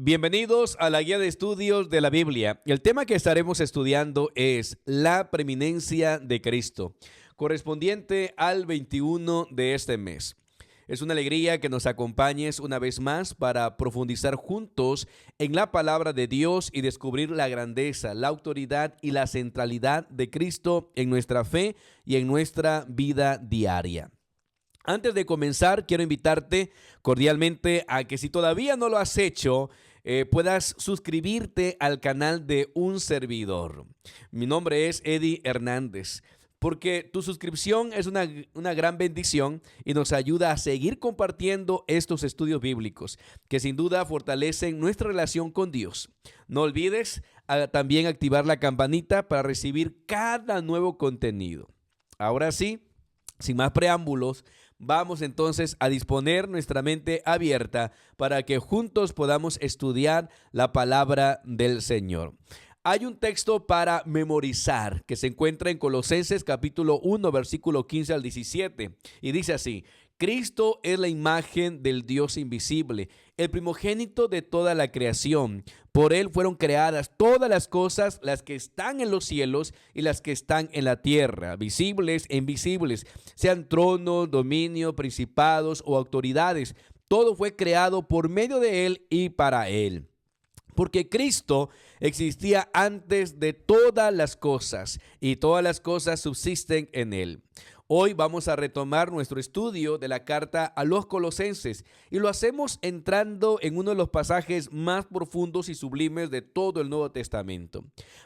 Bienvenidos a la guía de estudios de la Biblia. El tema que estaremos estudiando es la preeminencia de Cristo, correspondiente al 21 de este mes. Es una alegría que nos acompañes una vez más para profundizar juntos en la palabra de Dios y descubrir la grandeza, la autoridad y la centralidad de Cristo en nuestra fe y en nuestra vida diaria. Antes de comenzar, quiero invitarte cordialmente a que si todavía no lo has hecho, puedas suscribirte al canal de un servidor. Mi nombre es Eddie Hernández, porque tu suscripción es una gran bendición y nos ayuda a seguir compartiendo estos estudios bíblicos que sin duda fortalecen nuestra relación con Dios. No olvides también activar la campanita para recibir cada nuevo contenido. Ahora sí, sin más preámbulos, vamos entonces a disponer nuestra mente abierta para que juntos podamos estudiar la palabra del Señor. Hay un texto para memorizar que se encuentra en Colosenses capítulo 1, versículo 15 al 17 y dice así: Cristo es la imagen del Dios invisible, el primogénito de toda la creación. Por él fueron creadas todas las cosas, las que están en los cielos y las que están en la tierra, visibles e invisibles, sean tronos, dominios, principados o autoridades. Todo fue creado por medio de él y para él. Porque Cristo existía antes de todas las cosas y todas las cosas subsisten en él. Hoy vamos a retomar nuestro estudio de la carta a los Colosenses y lo hacemos entrando en uno de los pasajes más profundos y sublimes de todo el Nuevo Testamento.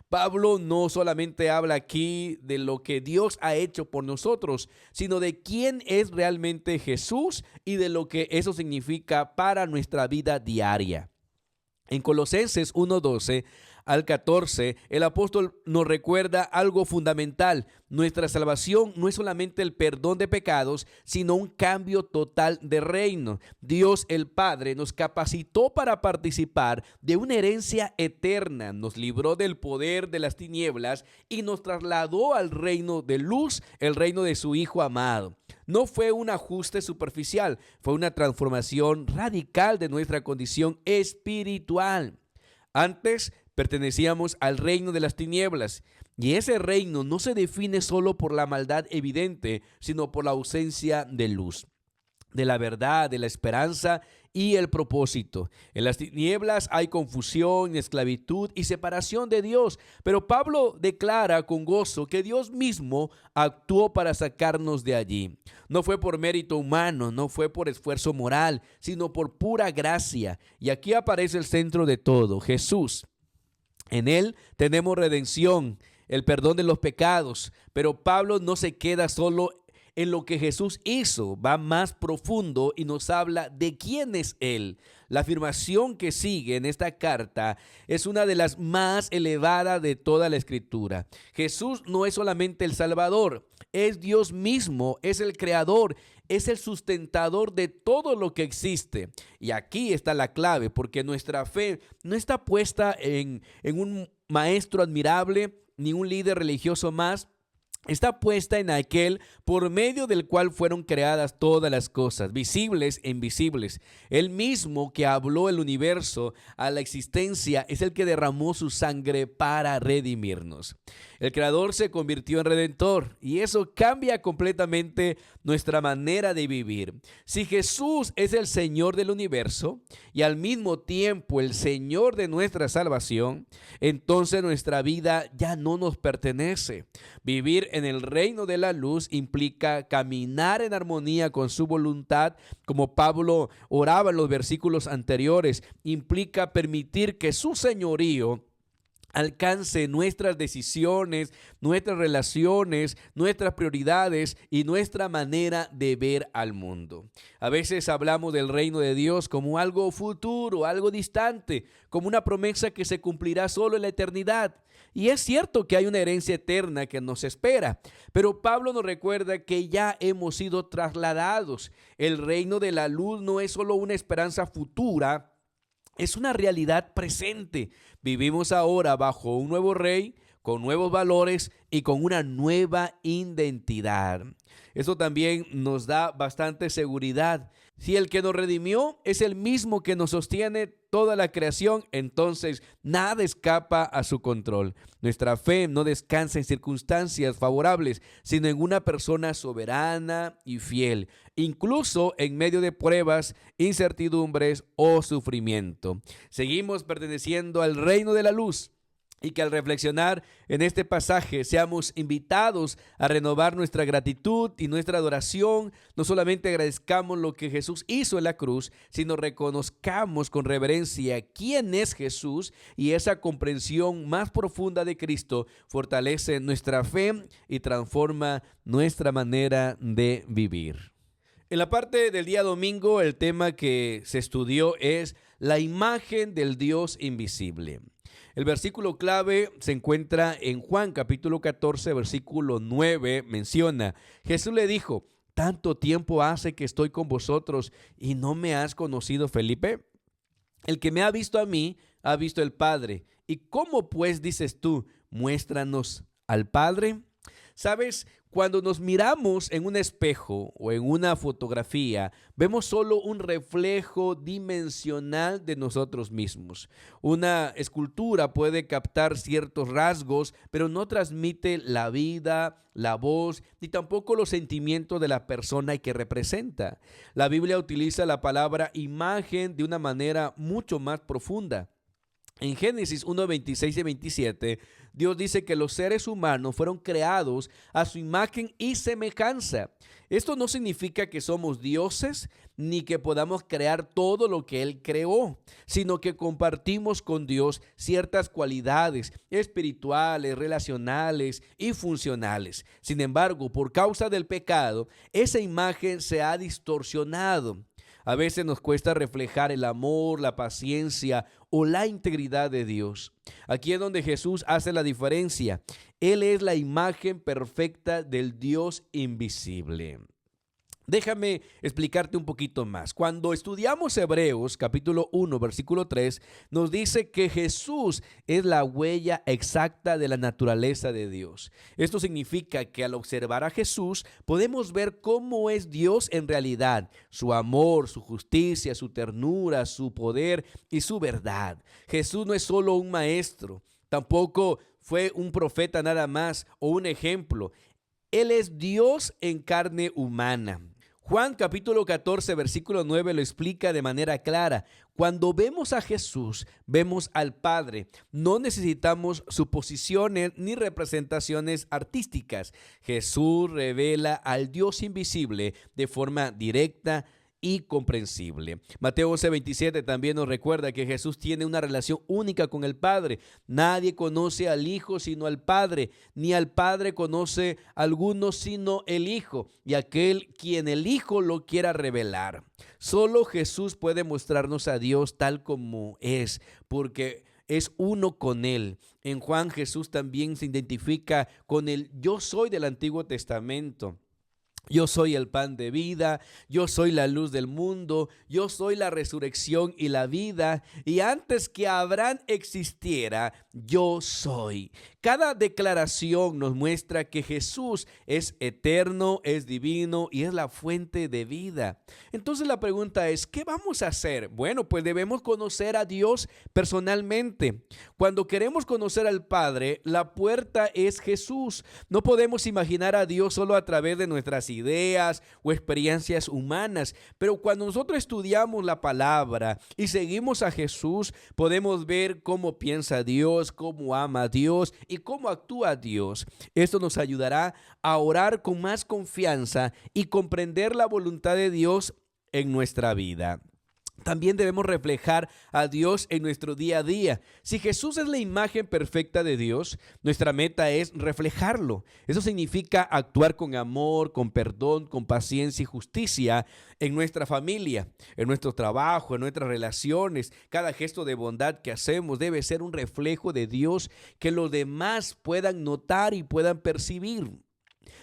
Pablo no solamente habla aquí de lo que Dios ha hecho por nosotros, sino de quién es realmente Jesús y de lo que eso significa para nuestra vida diaria. En Colosenses 1:12 al 14, el apóstol nos recuerda algo fundamental. Nuestra salvación no es solamente el perdón de pecados, sino un cambio total de reino. Dios el Padre nos capacitó para participar de una herencia eterna, nos libró del poder de las tinieblas y nos trasladó al reino de luz, el reino de su Hijo amado. No fue un ajuste superficial, fue una transformación radical de nuestra condición espiritual. Antes pertenecíamos al reino de las tinieblas y ese reino no se define solo por la maldad evidente, sino por la ausencia de luz, de la verdad, de la esperanza y el propósito. En las tinieblas hay confusión, esclavitud y separación de Dios, pero Pablo declara con gozo que Dios mismo actuó para sacarnos de allí. No fue por mérito humano, no fue por esfuerzo moral, sino por pura gracia. Y aquí aparece el centro de todo, Jesús. En él tenemos redención, el perdón de los pecados, pero Pablo no se queda solo en lo que Jesús hizo, va más profundo y nos habla de quién es Él. La afirmación que sigue en esta carta es una de las más elevadas de toda la Escritura. Jesús no es solamente el Salvador, es Dios mismo, es el Creador, es el sustentador de todo lo que existe. Y aquí está la clave, porque nuestra fe no está puesta en un maestro admirable ni un líder religioso más. Está puesta en aquel por medio del cual fueron creadas todas las cosas, visibles e invisibles. Él mismo que habló el universo a la existencia es el que derramó su sangre para redimirnos. El Creador se convirtió en Redentor y eso cambia completamente nuestra manera de vivir. Si Jesús es el Señor del universo y al mismo tiempo el Señor de nuestra salvación, entonces nuestra vida ya no nos pertenece. Vivir en el reino de la luz implica caminar en armonía con su voluntad, como Pablo oraba en los versículos anteriores. Implica permitir que su señorío alcance nuestras decisiones, nuestras relaciones, nuestras prioridades y nuestra manera de ver al mundo. A veces hablamos del reino de Dios como algo futuro, algo distante, como una promesa que se cumplirá solo en la eternidad. Y es cierto que hay una herencia eterna que nos espera, pero Pablo nos recuerda que ya hemos sido trasladados. El reino de la luz no es solo una esperanza futura, es una realidad presente. Vivimos ahora bajo un nuevo rey, con nuevos valores y con una nueva identidad. Eso también nos da bastante seguridad. Si el que nos redimió es el mismo que nos sostiene toda la creación, entonces nada escapa a su control. Nuestra fe no descansa en circunstancias favorables, sino en una persona soberana y fiel, incluso en medio de pruebas, incertidumbres o sufrimiento. Seguimos perteneciendo al reino de la luz. Y que al reflexionar en este pasaje seamos invitados a renovar nuestra gratitud y nuestra adoración. No solamente agradezcamos lo que Jesús hizo en la cruz, sino reconozcamos con reverencia quién es Jesús, y esa comprensión más profunda de Cristo fortalece nuestra fe y transforma nuestra manera de vivir. En la parte del día domingo, el tema que se estudió es la imagen del Dios invisible. El versículo clave se encuentra en Juan capítulo 14, versículo 9, menciona: Jesús le dijo, ¿tanto tiempo hace que estoy con vosotros y no me has conocido, Felipe? El que me ha visto a mí, ha visto al Padre. ¿Y cómo pues dices tú, muéstranos al Padre? ¿Sabes? Cuando nos miramos en un espejo o en una fotografía, vemos solo un reflejo dimensional de nosotros mismos. Una escultura puede captar ciertos rasgos, pero no transmite la vida, la voz, ni tampoco los sentimientos de la persona que representa. La Biblia utiliza la palabra imagen de una manera mucho más profunda. En Génesis 1, 26 y 27, Dios dice que los seres humanos fueron creados a su imagen y semejanza. Esto no significa que somos dioses ni que podamos crear todo lo que Él creó, sino que compartimos con Dios ciertas cualidades espirituales, relacionales y funcionales. Sin embargo, por causa del pecado, esa imagen se ha distorsionado. A veces nos cuesta reflejar el amor, la paciencia o la integridad de Dios. Aquí es donde Jesús hace la diferencia. Él es la imagen perfecta del Dios invisible. Déjame explicarte un poquito más. Cuando estudiamos Hebreos capítulo 1, versículo 3, nos dice que Jesús es la huella exacta de la naturaleza de Dios. Esto significa que al observar a Jesús podemos ver cómo es Dios en realidad, su amor, su justicia, su ternura, su poder y su verdad. Jesús no es solo un maestro, tampoco fue un profeta nada más o un ejemplo. Él es Dios en carne humana. Juan capítulo 14, versículo 9 lo explica de manera clara. Cuando vemos a Jesús, vemos al Padre. No necesitamos suposiciones ni representaciones artísticas. Jesús revela al Dios invisible de forma directa y comprensible. Mateo 11:27 también nos recuerda que Jesús tiene una relación única con el Padre. Nadie conoce al Hijo sino al Padre, ni al Padre conoce a alguno sino el Hijo, y aquel quien el Hijo lo quiera revelar. Solo Jesús puede mostrarnos a Dios tal como es, porque es uno con Él. En Juan, Jesús también se identifica con el yo soy del Antiguo Testamento. Yo soy el pan de vida, yo soy la luz del mundo, yo soy la resurrección y la vida, y antes que Abraham existiera, yo soy. Cada declaración nos muestra que Jesús es eterno, es divino y es la fuente de vida. Entonces la pregunta es, ¿qué vamos a hacer? Bueno, pues debemos conocer a Dios personalmente. Cuando queremos conocer al Padre, la puerta es Jesús. No podemos imaginar a Dios solo a través de nuestras ideas o experiencias humanas, pero cuando nosotros estudiamos la palabra y seguimos a Jesús, podemos ver cómo piensa Dios, cómo ama a Dios y cómo actúa Dios. Esto nos ayudará a orar con más confianza y comprender la voluntad de Dios en nuestra vida. También debemos reflejar a Dios en nuestro día a día. Si Jesús es la imagen perfecta de Dios, nuestra meta es reflejarlo. Eso significa actuar con amor, con perdón, con paciencia y justicia en nuestra familia, en nuestro trabajo, en nuestras relaciones. Cada gesto de bondad que hacemos debe ser un reflejo de Dios que los demás puedan notar y puedan percibir.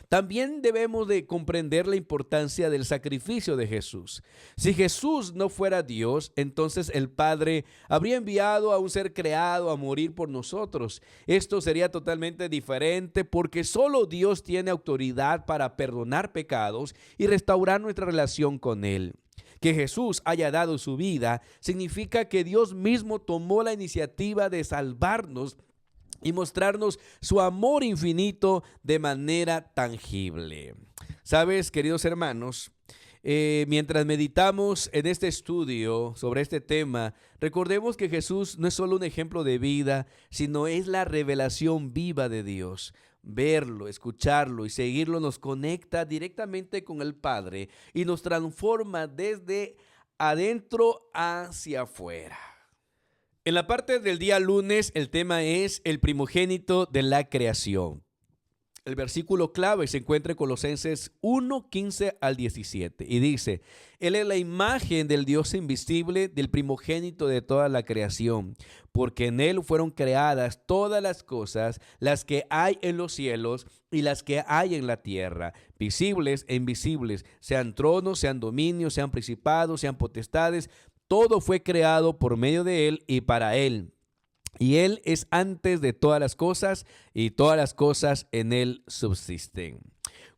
También debemos de comprender la importancia del sacrificio de Jesús. Si Jesús no fuera Dios, entonces el Padre habría enviado a un ser creado a morir por nosotros. Esto sería totalmente diferente porque solo Dios tiene autoridad para perdonar pecados y restaurar nuestra relación con Él. Que Jesús haya dado su vida significa que Dios mismo tomó la iniciativa de salvarnos y mostrarnos su amor infinito de manera tangible. ¿Sabes, queridos hermanos? Mientras meditamos en este estudio sobre este tema, recordemos que Jesús no es solo un ejemplo de vida, sino es la revelación viva de Dios. Verlo, escucharlo y seguirlo nos conecta directamente con el Padre y nos transforma desde adentro hacia afuera. En la parte del día lunes, el tema es el primogénito de la creación. El versículo clave se encuentra en Colosenses 1, 15 al 17 y dice: Él es la imagen del Dios invisible, del primogénito de toda la creación, porque en Él fueron creadas todas las cosas, las que hay en los cielos y las que hay en la tierra, visibles e invisibles, sean tronos, sean dominios, sean principados, sean potestades, todo fue creado por medio de Él y para Él. Y Él es antes de todas las cosas, y todas las cosas en Él subsisten.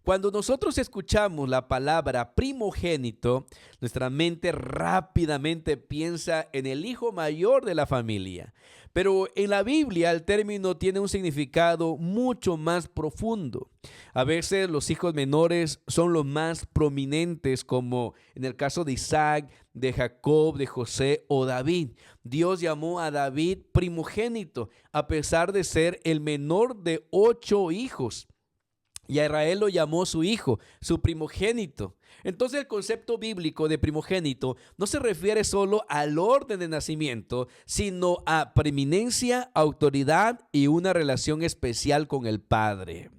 Cuando nosotros escuchamos la palabra primogénito, nuestra mente rápidamente piensa en el hijo mayor de la familia. Pero en la Biblia el término tiene un significado mucho más profundo. A veces los hijos menores son los más prominentes, como en el caso de Isaac, de Jacob, de José o David. Dios llamó a David primogénito, a pesar de ser el menor de 8 hijos. Y a Israel lo llamó su hijo, su primogénito. Entonces el concepto bíblico de primogénito no se refiere solo al orden de nacimiento, sino a preeminencia, autoridad y una relación especial con el Padre.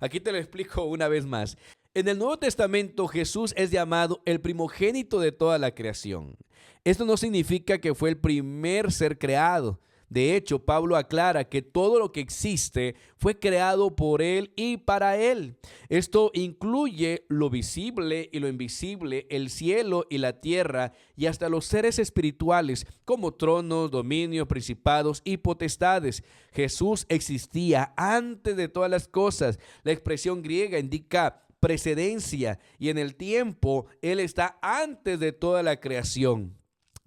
Aquí te lo explico una vez más. En el Nuevo Testamento Jesús es llamado el primogénito de toda la creación. Esto no significa que fue el primer ser creado. De hecho, Pablo aclara que todo lo que existe fue creado por Él y para Él. Esto incluye lo visible y lo invisible, el cielo y la tierra, y hasta los seres espirituales, como tronos, dominios, principados y potestades. Jesús existía antes de todas las cosas. La expresión griega indica precedencia, y en el tiempo Él está antes de toda la creación.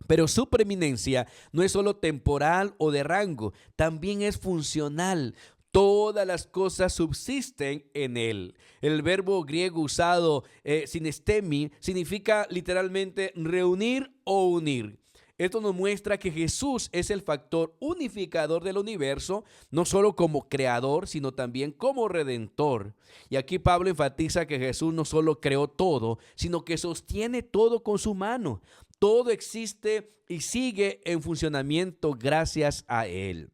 Pero su preeminencia no es solo temporal o de rango, también es funcional. Todas las cosas subsisten en Él. El verbo griego usado, synestemi, significa literalmente reunir o unir. Esto nos muestra que Jesús es el factor unificador del universo, no solo como creador, sino también como redentor. Y aquí Pablo enfatiza que Jesús no solo creó todo, sino que sostiene todo con su mano. Todo existe y sigue en funcionamiento gracias a Él.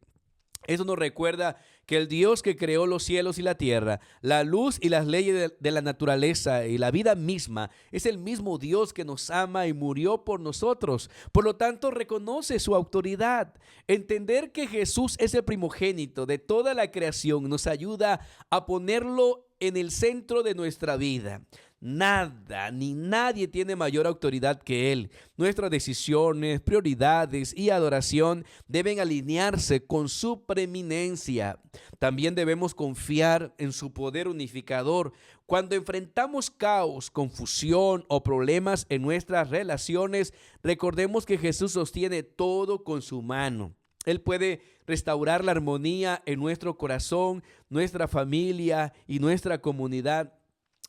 Eso nos recuerda que el Dios que creó los cielos y la tierra, la luz y las leyes de la naturaleza y la vida misma, es el mismo Dios que nos ama y murió por nosotros. Por lo tanto, reconoce su autoridad. Entender que Jesús es el primogénito de toda la creación nos ayuda a ponerlo en el centro de nuestra vida. Nada ni nadie tiene mayor autoridad que Él. Nuestras decisiones, prioridades y adoración deben alinearse con su preeminencia. También debemos confiar en su poder unificador. Cuando enfrentamos caos, confusión o problemas en nuestras relaciones, recordemos que Jesús sostiene todo con su mano. Él puede restaurar la armonía en nuestro corazón, nuestra familia y nuestra comunidad.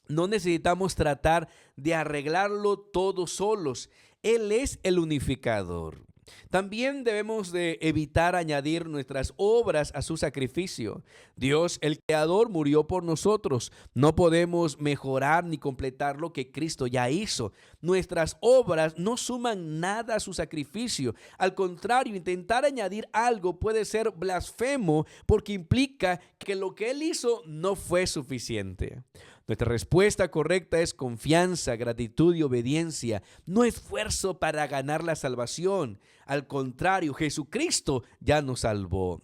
No necesitamos tratar de arreglarlo todo solos. Él es el unificador. También debemos de evitar añadir nuestras obras a su sacrificio. Dios, el Creador, murió por nosotros. No podemos mejorar ni completar lo que Cristo ya hizo. Nuestras obras no suman nada a su sacrificio. Al contrario, intentar añadir algo puede ser blasfemo porque implica que lo que Él hizo no fue suficiente. Nuestra respuesta correcta es confianza, gratitud y obediencia, no esfuerzo para ganar la salvación. Al contrario, Jesucristo ya nos salvó.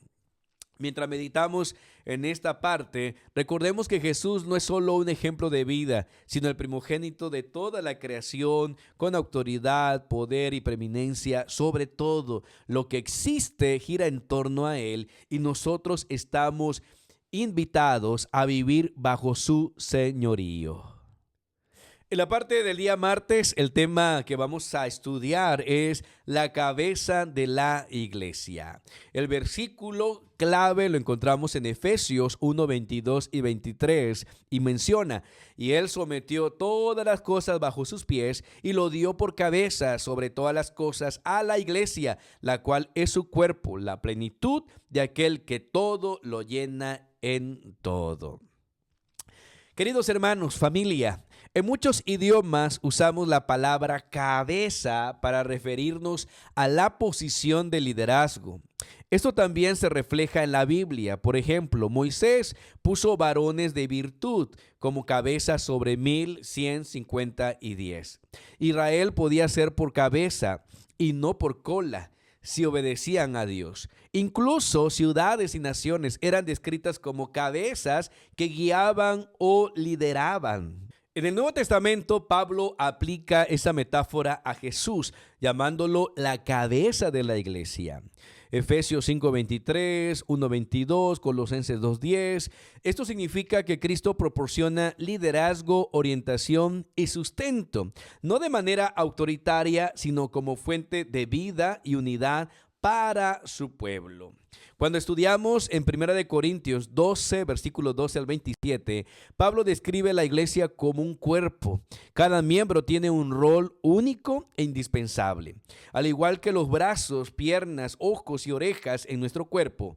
Mientras meditamos en esta parte, recordemos que Jesús no es solo un ejemplo de vida, sino el primogénito de toda la creación, con autoridad, poder y preeminencia sobre todo. Lo que existe gira en torno a Él y nosotros estamos invitados a vivir bajo su señorío. En la parte del día martes, el tema que vamos a estudiar es la cabeza de la iglesia. El versículo clave lo encontramos en Efesios 1, 22 y 23 y menciona: y él sometió todas las cosas bajo sus pies y lo dio por cabeza sobre todas las cosas a la iglesia, la cual es su cuerpo, la plenitud de aquel que todo lo llena en todo. Queridos hermanos, familia, en muchos idiomas usamos la palabra cabeza para referirnos a la posición de liderazgo. Esto también se refleja en la Biblia. Por ejemplo, Moisés puso varones de virtud como cabeza sobre 1,150 y 10. Israel podía ser por cabeza y no por cola, si obedecían a Dios. Incluso ciudades y naciones eran descritas como cabezas que guiaban o lideraban. En el Nuevo Testamento, Pablo aplica esa metáfora a Jesús, llamándolo la cabeza de la iglesia. Efesios 5:23, 1:22, Colosenses 2:10. Esto significa que Cristo proporciona liderazgo, orientación y sustento, no de manera autoritaria, sino como fuente de vida y unidad para su pueblo. Cuando estudiamos en 1 Corintios 12, versículos 12 al 27, Pablo describe la iglesia como un cuerpo. Cada miembro tiene un rol único e indispensable. Al igual que los brazos, piernas, ojos y orejas en nuestro cuerpo,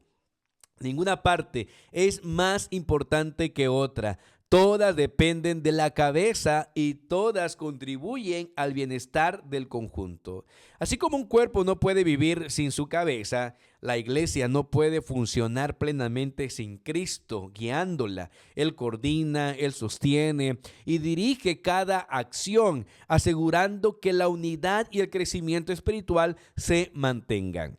ninguna parte es más importante que otra. Todas dependen de la cabeza y todas contribuyen al bienestar del conjunto. Así como un cuerpo no puede vivir sin su cabeza, la iglesia no puede funcionar plenamente sin Cristo guiándola. Él coordina, Él sostiene y dirige cada acción, asegurando que la unidad y el crecimiento espiritual se mantengan.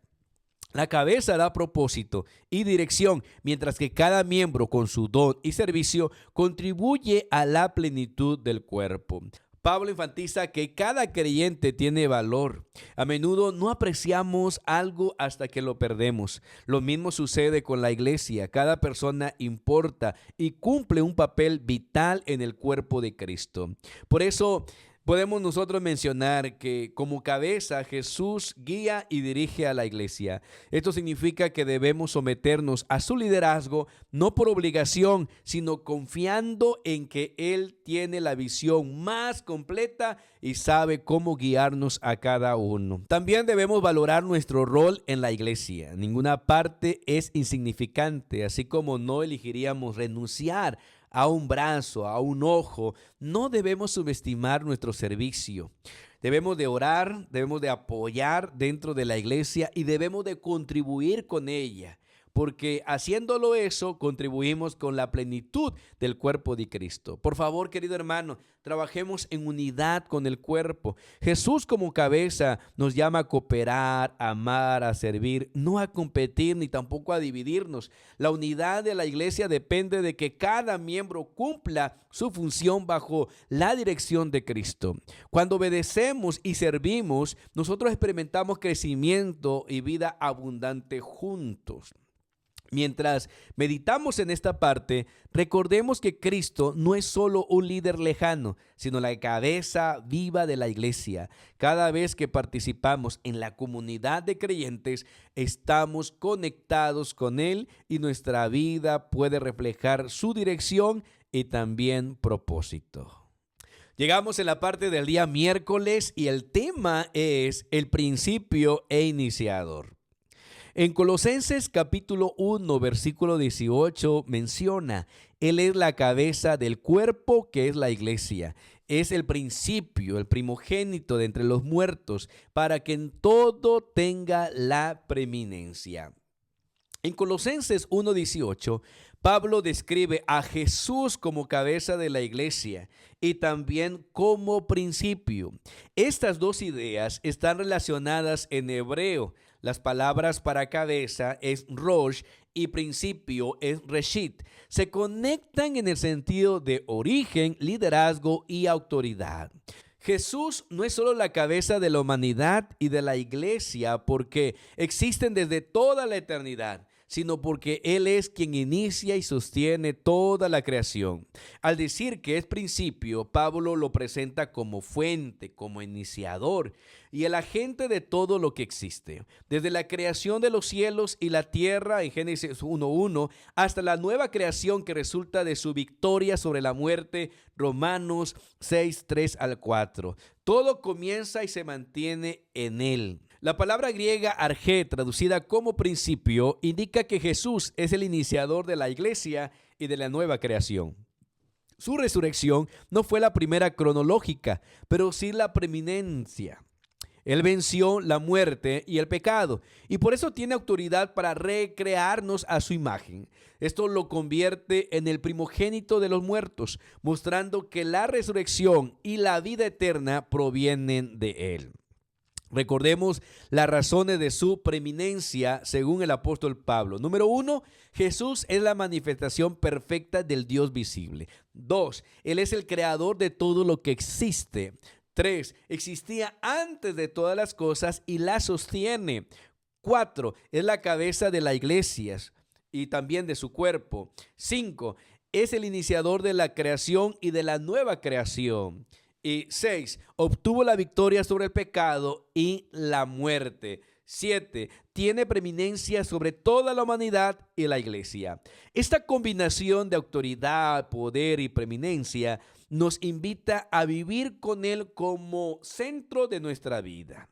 La cabeza da propósito y dirección, mientras que cada miembro con su don y servicio contribuye a la plenitud del cuerpo. Pablo enfatiza que cada creyente tiene valor. A menudo no apreciamos algo hasta que lo perdemos. Lo mismo sucede con la iglesia. Cada persona importa y cumple un papel vital en el cuerpo de Cristo. Por eso podemos nosotros mencionar que como cabeza Jesús guía y dirige a la iglesia. Esto significa que debemos someternos a su liderazgo, no por obligación, sino confiando en que Él tiene la visión más completa y sabe cómo guiarnos a cada uno. También debemos valorar nuestro rol en la iglesia. Ninguna parte es insignificante, así como no elegiríamos renunciar a un brazo, a un ojo. No debemos subestimar nuestro servicio. Debemos de orar, debemos de apoyar dentro de la iglesia y debemos de contribuir con ella, porque haciéndolo eso contribuimos con la plenitud del cuerpo de Cristo. Por favor, querido hermano, trabajemos en unidad con el cuerpo. Jesús como cabeza nos llama a cooperar, a amar, a servir, no a competir ni tampoco a dividirnos. La unidad de la iglesia depende de que cada miembro cumpla su función bajo la dirección de Cristo. Cuando obedecemos y servimos, nosotros experimentamos crecimiento y vida abundante juntos. Mientras meditamos en esta parte, recordemos que Cristo no es solo un líder lejano, sino la cabeza viva de la iglesia. Cada vez que participamos en la comunidad de creyentes, estamos conectados con Él y nuestra vida puede reflejar su dirección y también propósito. Llegamos en la parte del día miércoles y el tema es el principio e iniciador. En Colosenses capítulo 1, versículo 18 menciona: Él es la cabeza del cuerpo que es la iglesia. Es el principio, el primogénito de entre los muertos, para que en todo tenga la preeminencia. En Colosenses 1:18, Pablo describe a Jesús como cabeza de la iglesia y también como principio. Estas dos ideas están relacionadas en hebreo. Las palabras para cabeza es rosh y principio es reshit. Se conectan en el sentido de origen, liderazgo y autoridad. Jesús no es solo la cabeza de la humanidad y de la iglesia porque existen desde toda la eternidad, sino porque Él es quien inicia y sostiene toda la creación. Al decir que es principio, Pablo lo presenta como fuente, como iniciador y el agente de todo lo que existe. Desde la creación de los cielos y la tierra en Génesis 1:1 hasta la nueva creación que resulta de su victoria sobre la muerte, Romanos 6:3-4. Todo comienza y se mantiene en Él. La palabra griega arjé, traducida como principio, indica que Jesús es el iniciador de la iglesia y de la nueva creación. Su resurrección no fue la primera cronológica, pero sí la preeminencia. Él venció la muerte y el pecado, y por eso tiene autoridad para recrearnos a su imagen. Esto lo convierte en el primogénito de los muertos, mostrando que la resurrección y la vida eterna provienen de Él. Recordemos las razones de su preeminencia según el apóstol Pablo. Número 1, Jesús es la manifestación perfecta del Dios visible. 2, Él es el creador de todo lo que existe. 3, existía antes de todas las cosas y las sostiene. 4, es la cabeza de la iglesia y también de su cuerpo. 5, es el iniciador de la creación y de la nueva creación. Y 6, obtuvo la victoria sobre el pecado y la muerte. 7, tiene preeminencia sobre toda la humanidad y la iglesia. Esta combinación de autoridad, poder y preeminencia nos invita a vivir con Él como centro de nuestra vida.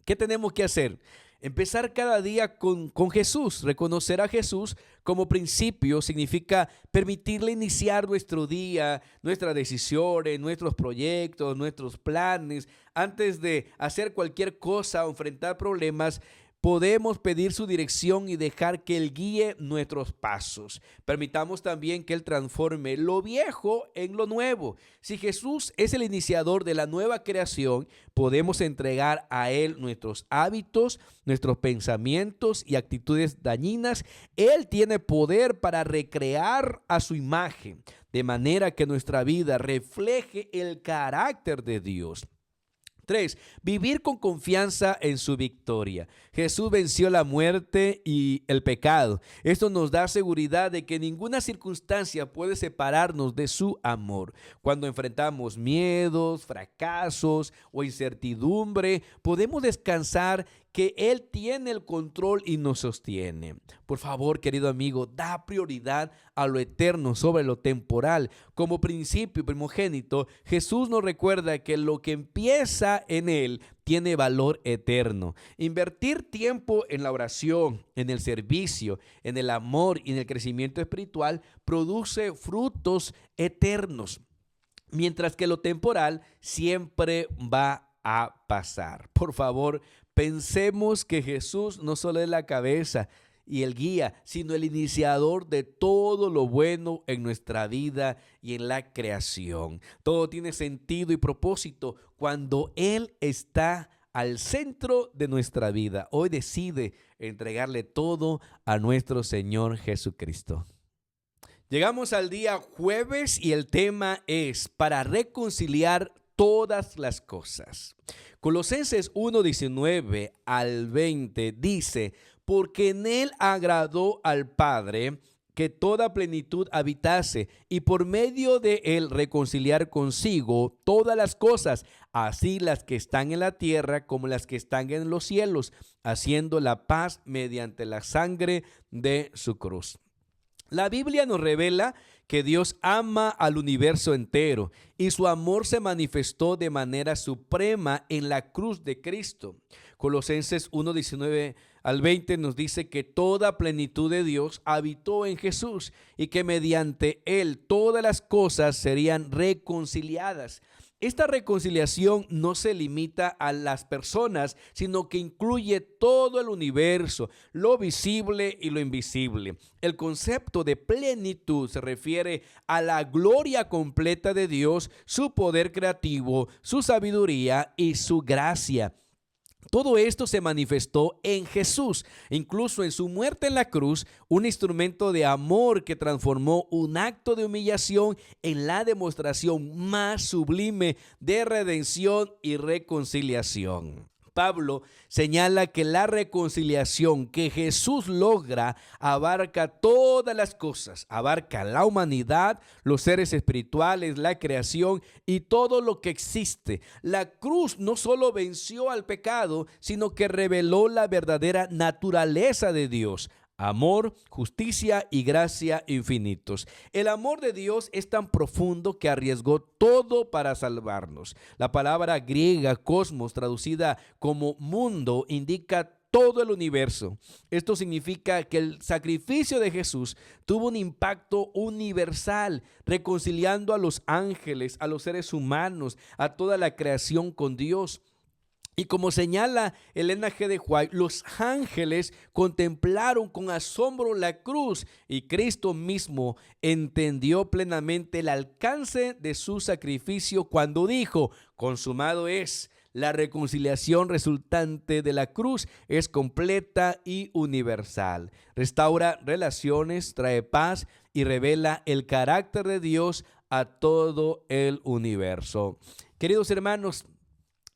¿Qué tenemos que hacer? Empezar cada día con Jesús. Reconocer a Jesús como principio significa permitirle iniciar nuestro día, nuestras decisiones, nuestros proyectos, nuestros planes. Antes de hacer cualquier cosa o enfrentar problemas, podemos pedir su dirección y dejar que Él guíe nuestros pasos. Permitamos también que Él transforme lo viejo en lo nuevo. Si Jesús es el iniciador de la nueva creación, podemos entregar a Él nuestros hábitos, nuestros pensamientos y actitudes dañinas. Él tiene poder para recrear a su imagen, de manera que nuestra vida refleje el carácter de Dios. 3, vivir con confianza en su victoria. Jesús venció la muerte y el pecado. Esto nos da seguridad de que ninguna circunstancia puede separarnos de su amor. Cuando enfrentamos miedos, fracasos o incertidumbre, podemos descansar que Él tiene el control y nos sostiene. Por favor, querido amigo, da prioridad a lo eterno sobre lo temporal. Como principio primogénito, Jesús nos recuerda que lo que empieza en Él tiene valor eterno. Invertir tiempo en la oración, en el servicio, en el amor y en el crecimiento espiritual produce frutos eternos, mientras que lo temporal siempre va a pasar. Por favor, pensemos que Jesús no solo es la cabeza y el guía, sino el iniciador de todo lo bueno en nuestra vida y en la creación. Todo tiene sentido y propósito cuando Él está al centro de nuestra vida. Hoy decide entregarle todo a nuestro Señor Jesucristo. Llegamos al día jueves y el tema es para reconciliar todas las cosas. Colosenses 1:19-20 dice: porque en Él agradó al Padre que toda plenitud habitase, y por medio de Él reconciliar consigo todas las cosas, así las que están en la tierra como las que están en los cielos, haciendo la paz mediante la sangre de su cruz. La Biblia nos revela que Dios ama al universo entero y su amor se manifestó de manera suprema en la cruz de Cristo. Colosenses 1:19-20 nos dice que toda plenitud de Dios habitó en Jesús y que mediante Él todas las cosas serían reconciliadas. Esta reconciliación no se limita a las personas, sino que incluye todo el universo, lo visible y lo invisible. El concepto de plenitud se refiere a la gloria completa de Dios, su poder creativo, su sabiduría y su gracia. Todo esto se manifestó en Jesús, incluso en su muerte en la cruz, un instrumento de amor que transformó un acto de humillación en la demostración más sublime de redención y reconciliación. Pablo señala que la reconciliación que Jesús logra abarca todas las cosas, abarca la humanidad, los seres espirituales, la creación y todo lo que existe. La cruz no solo venció al pecado, sino que reveló la verdadera naturaleza de Dios. Amor, justicia y gracia infinitos. El amor de Dios es tan profundo que arriesgó todo para salvarnos. La palabra griega cosmos, traducida como mundo, indica todo el universo. Esto significa que el sacrificio de Jesús tuvo un impacto universal, reconciliando a los ángeles, a los seres humanos, a toda la creación con Dios. Y como señala Elena G. de White, los ángeles contemplaron con asombro la cruz y Cristo mismo entendió plenamente el alcance de su sacrificio cuando dijo: consumado es. La reconciliación resultante de la cruz es completa y universal. Restaura relaciones, trae paz y revela el carácter de Dios a todo el universo. Queridos hermanos,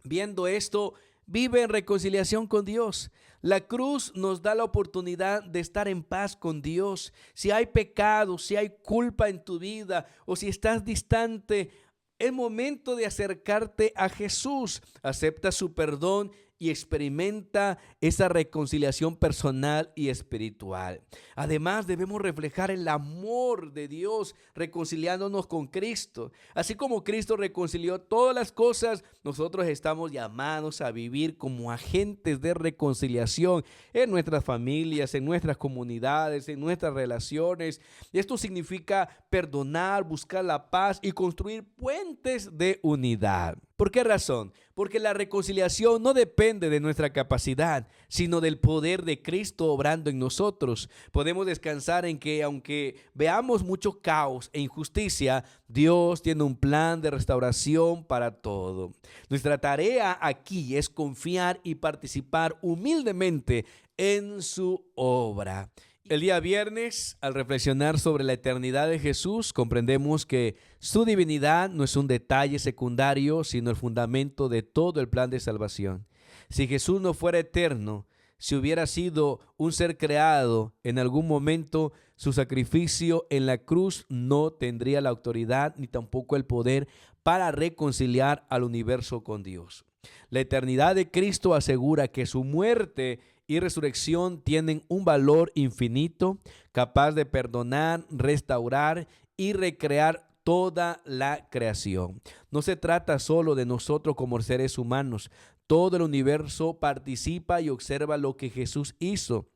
viendo esto, vive en reconciliación con Dios. La cruz nos da la oportunidad de estar en paz con Dios. Si hay pecado, si hay culpa en tu vida o si estás distante, es momento de acercarte a Jesús. Acepta su perdón y experimenta esa reconciliación personal y espiritual. Además, debemos reflejar el amor de Dios reconciliándonos con Cristo. Así como Cristo reconcilió todas las cosas, nosotros estamos llamados a vivir como agentes de reconciliación en nuestras familias, en nuestras comunidades, en nuestras relaciones. Esto significa perdonar, buscar la paz y construir puentes de unidad. ¿Por qué razón? Porque la reconciliación no depende de nuestra capacidad, sino del poder de Cristo obrando en nosotros. Podemos descansar en que aunque veamos mucho caos e injusticia, Dios tiene un plan de restauración para todo. Nuestra tarea aquí es confiar y participar humildemente en su obra. El día viernes, al reflexionar sobre la eternidad de Jesús, comprendemos que su divinidad no es un detalle secundario, sino el fundamento de todo el plan de salvación. Si Jesús no fuera eterno, si hubiera sido un ser creado en algún momento, su sacrificio en la cruz no tendría la autoridad ni tampoco el poder para reconciliar al universo con Dios. La eternidad de Cristo asegura que su muerte y resurrección tienen un valor infinito, capaz de perdonar, restaurar y recrear toda la creación. No se trata solo de nosotros como seres humanos. Todo el universo participa y observa lo que Jesús hizo.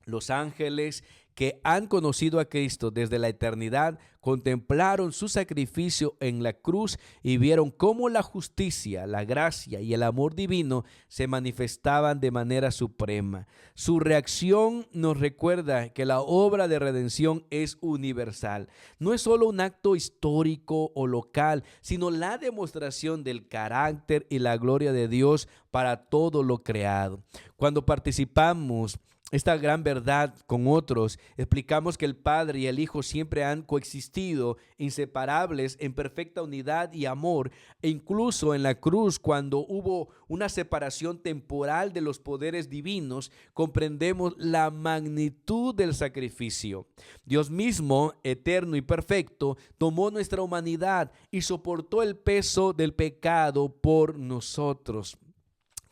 Los ángeles que han conocido a Cristo desde la eternidad contemplaron su sacrificio en la cruz y vieron cómo la justicia, la gracia y el amor divino se manifestaban de manera suprema. Su reacción nos recuerda que la obra de redención es universal. No es solo un acto histórico o local, sino la demostración del carácter y la gloria de Dios para todo lo creado. Cuando participamos esta gran verdad con otros, explicamos que el Padre y el Hijo siempre han coexistido, inseparables, en perfecta unidad y amor, e incluso en la cruz, cuando hubo una separación temporal de los poderes divinos, comprendemos la magnitud del sacrificio. Dios mismo, eterno y perfecto, tomó nuestra humanidad y soportó el peso del pecado por nosotros.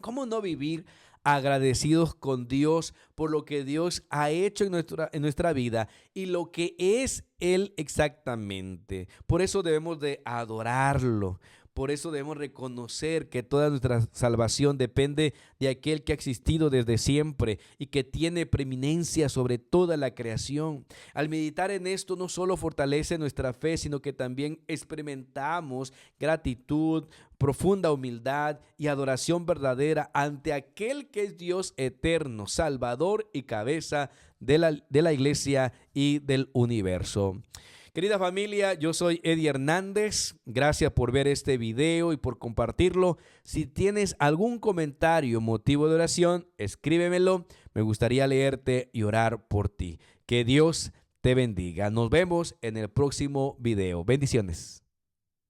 ¿Cómo no vivir agradecidos con Dios por lo que Dios ha hecho en nuestra vida y lo que es Él exactamente? Por eso debemos de adorarlo. Por eso debemos reconocer que toda nuestra salvación depende de aquel que ha existido desde siempre y que tiene preeminencia sobre toda la creación. Al meditar en esto no solo fortalece nuestra fe, sino que también experimentamos gratitud, profunda humildad y adoración verdadera ante aquel que es Dios eterno, Salvador y cabeza de la iglesia y del universo. Querida familia, yo soy Eddie Hernández. Gracias por ver este video y por compartirlo. Si tienes algún comentario, motivo de oración, escríbemelo. Me gustaría leerte y orar por ti. Que Dios te bendiga. Nos vemos en el próximo video. Bendiciones.